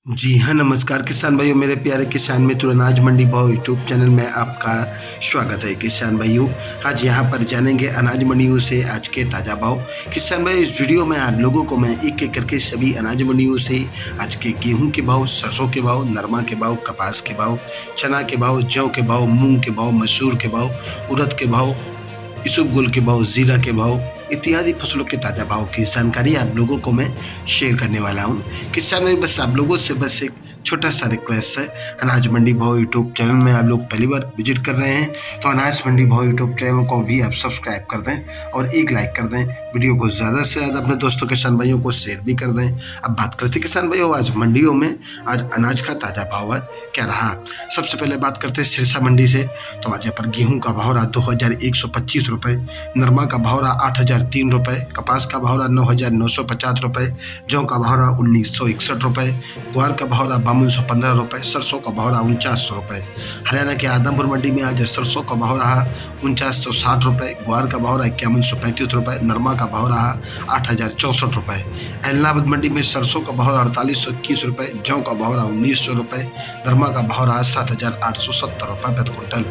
जी हाँ, नमस्कार किसान भाइयों, मेरे प्यारे किसान मित्र अनाज मंडी भाव यूट्यूब चैनल में आपका स्वागत है किसान भाइयों। आज यहाँ पर जानेंगे अनाज मंडियों से आज के ताज़ा भाव। किसान भाई, इस वीडियो में आप लोगों को मैं एक एक करके सभी अनाज मंडियों से आज के गेहूं के भाव, सरसों के भाव, नरमा के भाव, कपास के भाव, चना के भाव, जौ के भाव, मूंग के भाव, मसूर के भाव, उड़द के भाव, इसबगोल के भाव, जीरा के भाव इत्यादि फसलों के ताज़ा भाव की जानकारी आप लोगों को मैं शेयर करने वाला हूं। किसान भाई, बस आप लोगों से बस एक छोटा सा रिक्वेस्ट है। अनाज मंडी भाव यूट्यूब चैनल में आप लोग पहली बार विजिट कर रहे हैं तो अनाज मंडी भाव यूट्यूब चैनल को भी आप सब्सक्राइब कर दें और एक लाइक कर दें। वीडियो को ज़्यादा से ज़्यादा अपने दोस्तों किसान भाइयों को शेयर भी कर दें। अब बात करते हैं किसान भाइयों आज मंडियों में आज अनाज का ताज़ा भाव क्या रहा। सबसे पहले बात करते हैं सिरसा मंडी से। तो आज यहाँ पर गेहूँ का भाव रहा 2125 रुपये, नरमा का भाव रहा 8003 रुपये, कपास का भाव रहा 9950 रुपये, जौ का भाव रहा 1961 रुपये, ग्वार का भाव रहा 5215 रुपये, सरसों का भाव रहा 4900 रुपये। हरियाणा के आदमपुर मंडी में आज सरसों का भाव रहा 4960 रुपये, ग्वार का भाव रहा 5135 रुपये, नरमा का भाव रहा 8064 रुपये। एलनाबाद मंडी में सरसों का भाव रहा 4821 रुपये, जौ का भाव रहा 1900 रुपये, नरमा का भाव रहा 7870 रुपये प्रति क्विंटल।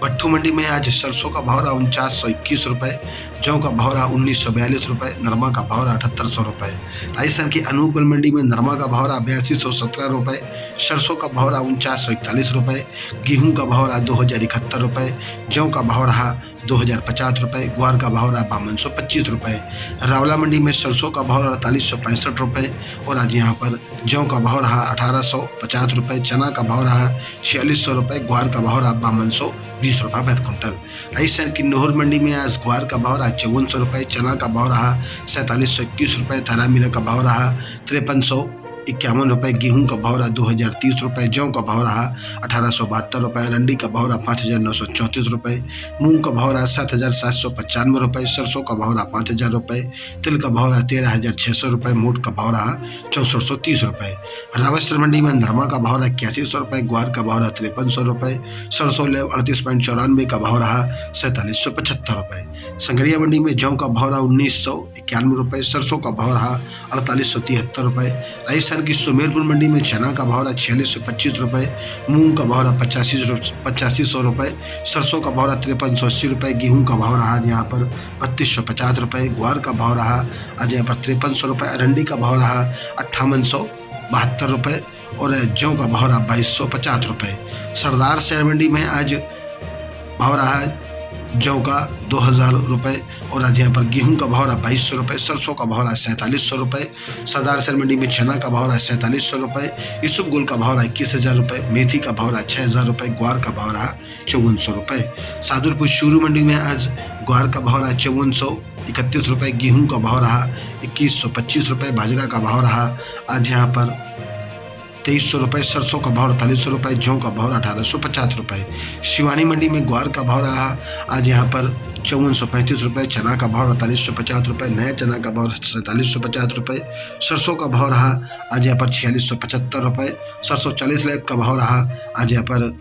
भट्टू मंडी में आज सरसों का भाव रहा 4921 रुपये, जौ का भाव रहा 1942 रुपये, नरमा का भाव रहा 7800 रुपये। राजस्थान की अनूपगढ़ मंडी में नरमा का भाव रहा 8217 रुपये, सरसों का भाव रहा 4941 रुपये, गेहूं का भाव रहा 2071 रुपये, जौ का भाव रहा 2050 रुपये, ग्वार का भाव रहा 5225 रुपये। रावला मंडी में सरसों का भाव रहा 4865 रुपये और आज यहाँ पर जौ का भाव रहा 1850 रुपये, चना का भाव रहा 4600 रुपये, ग्वार का भाव रहा 5220 रुपये प्रति क्विंटल। राजस्थान की नोहर मंडी में आज ग्वार का भाव रहा 5400 रुपये, चना का भाव रहा 4721 रुपये, तारामीरा का भाव रहा 5351 रुपये, गेहूं का भाव रहा 2030 रुपये, जौ का भाव रहा 1872 रुपये, रंडी का भाव रहा 5934 रुपये, मूंग का भाव रहा 7795 रुपये, सरसों का भाव रहा 5000 रुपये, तिल का भाव रहा 13600 रुपये, मोट का भाव रहा 6430 रुपये। रावस्त्र मंडी में नरमा का भाव रहा 8100 रुपये, ग्वार का भाव रहा 5300 रुपये, सरसों लेव 38.94 का भाव रहा 4775 रुपये। संगड़िया मंडी में जौ का भाव रहा 1991 रुपये, सरसों का भाव रहा 4873 रुपये। राजस्थान की सुमेरपुर मंडी में चना का भाव रहा 4625 रुपये, मूंग का भाव रहा 8500 रुपये, सरसों का भाव रहा 5380 रुपये, गेहूं का भाव रहा आज यहाँ पर 3250 रुपये, ग्वार का भाव रहा आज यहाँ पर 5300 रुपये, अरंडी का भाव रहा 5872 रुपये और जौ का भाव रहा 2250 रुपये। सरदार शहर मंडी में आज भाव रहा जौ का 2000 रुपये और आज यहाँ पर गेहूं का भाव रहा 2200 रुपये, सरसों का भाव रहा 4700 रुपये, सरदार शहर मंडी में चना का भाव रहा 4700 रुपये, इसबगोल का भाव रहा 21000 रुपये, मेथी का भाव रहा 6000 रुपये, ग्वार का भाव रहा 5400 रुपये। सादुलपुर शुरू मंडी में आज ग्वार का भाव रहा 5431 रुपये, गेहूं का भाव रहा 2125 रुपये, बाजरा का भाव रहा आज यहाँ पर 2300 रुपये, सरसों का भाव 4800 रुपये, जौ का भाव 1850 रुपये। शिवानी मंडी में ग्वार का भाव रहा आज यहाँ पर 5435 रुपये, चना का भाव 4850 रुपये, नया चना का भाव 4750 रुपये, सरसों का भाव रहा आज यहाँ पर 4675 रुपये, सरसों 40 लैब का भाव रहा आज यहाँ पर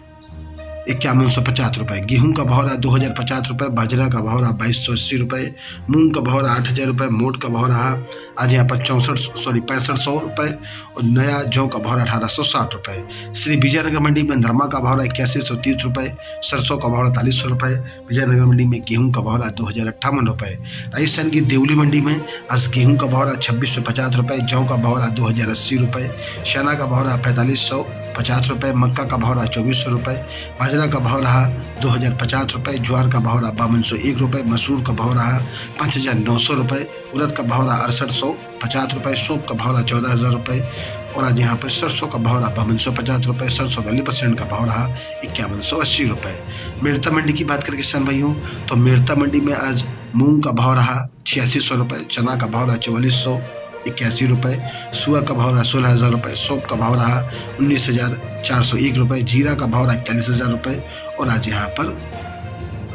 5150 रुपये, गेहूं का भाव रहा 2050 रुपये, बाजरा का भाव रहा 2280 रुपये, मूंग का भाव रहा 8000 रुपये, मोट का भाव रहा आज यहाँ पर 6500 रुपये और नया जौ का भाव 1860 रुपये। श्री विजयनगर मंडी में नरमा का भाव रहा 8130 रुपये, सरसों का भाव रहा 4300 रुपये, विजयनगर मंडी में गेहूं का भाव रहा 2058 रुपये। राजस्थान की देवली मंडी में आज गेहूं का भाव रहा 2650 रुपये, जौ का भाव रहा 2080 रुपये, चना का भाव रहा 4550 रुपये, मक्का का भाव रहा 2400 रुपये, बाजरा का भाव रहा 2050 रुपये, ज्वार का भाव रहा 5201 रुपये, मसूर का भाव रहा 5900 रुपये, उड़द का भाव रहा 6850 रुपये, सौंफ का भाव रहा 14000 रुपये और आज यहाँ पर सरसों का भाव रहा 5250 रुपये, सरसों 40% का भाव रहा 5180 रुपये। मेड़ता मंडी की बात करें किसान भाइयों तो मेड़ता मंडी में आज मूंग का भाव रहा 8600 रुपये, चना का भाव रहा 4481 रुपये, सुआ का भाव रहा 16000 रुपये, सौंफ का भाव रहा 19401 रुपये, जीरा का भाव रहा 41000 रुपये और आज यहाँ पर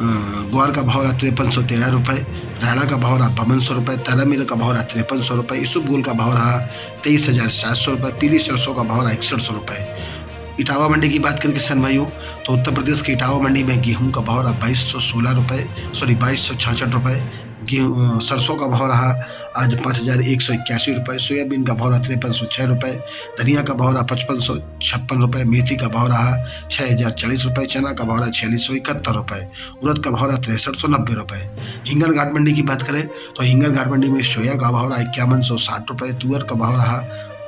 ग्वार का भाव रहा 5313 रुपये, राणा का भाव रहा 5200 रुपये, तारामीरा का भाव रहा 5300 रुपये, इसबगोल का भाव रहा 23700 रुपये, पीली सरसों का भाव रहा 6100 रुपये। इटावा मंडी की बात करें किसान भाइयों तो उत्तर प्रदेश की इटावा मंडी में गेहूं का भाव रहा 2216 रुपये 2266 रुपये, गेहूँ सरसों का भाव रहा आज 5,181 रुपये, सोयाबीन का भाव रहा 5306 रुपये, धनिया का भाव रहा 5556 रुपये, मेथी का भाव रहा 6,040 रुपये, चना का भाव रहा 4671 रुपये, उड़द का भाव रहा 6390 रुपये। हिंगन घाट मंडी की बात करें तो हिंगन घाट मंडी में सोया का भाव रहा 5160 रुपये, तुअर का भाव रहा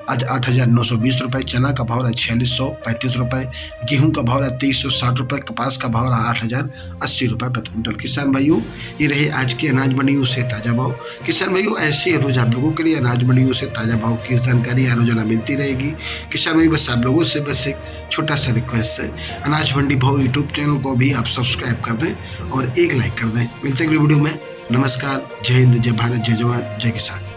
आज 8,920 रुपये, चना का भाव रहा 4635 रुपये, गेहूं का भाव रहा 2360 रुपये, कपास का भाव रहा 8,080 रुपये प्रति क्विंटल। किसान भाइयों, ये रहे आज के अनाज मंडियों से ताज़ा भाव। किसान भाइयों, ऐसे रोज आप लोगों के लिए अनाज मंडियों से ताज़ा भाव की जानकारी हर रोजाना मिलती रहेगी। किसान भाइयों, बस आप लोगों से बस एक छोटा सा रिक्वेस्ट है, अनाज मंडी भाव यूट्यूब चैनल को भी आप सब्सक्राइब कर दें और एक लाइक कर दें। मिलते हैं अगली वीडियो में। नमस्कार, जय हिंद, जय भारत, जय जवान, जय किसान।